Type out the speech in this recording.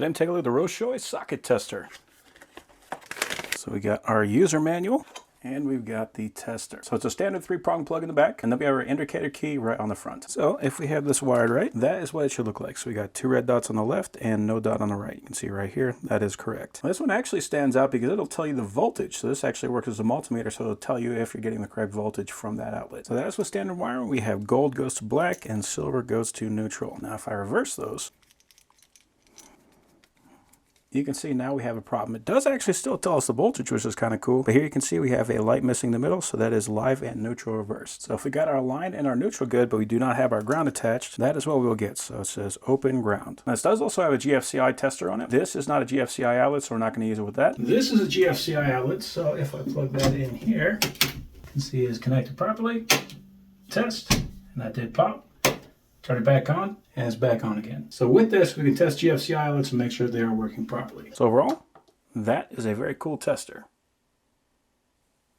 Today I'm taking a look at the RuoShui socket tester. So we got our user manual and we've got the tester. So it's a standard 3-prong plug in the back, and then we have our indicator key right on the front. So if we have this wired right, that is what it should look like. So we got 2 red dots on the left and no dot on the right. You can see right here, that is correct. This one actually stands out because it'll tell you the voltage. So this actually works as a multimeter, so it'll tell you if you're getting the correct voltage from that outlet. So that's with standard wiring. We have gold goes to black and silver goes to neutral. Now if I reverse those, you can see now we have a problem. It does actually still tell us the voltage, which is kind of cool. But here you can see we have a light missing in the middle, so that is live and neutral reversed. So if we got our line and our neutral good, but we do not have our ground attached, that is what we'll get. So it says open ground. Now this does also have a GFCI tester on it. This is not a GFCI outlet, so we're not going to use it with that. This is a GFCI outlet, so if I plug that in here, you can see it is connected properly. Test, and that did pop. Turn it back on, and it's back on again. So with this, we can test GFCI outlets and make sure they are working properly. So overall, that is a very cool tester.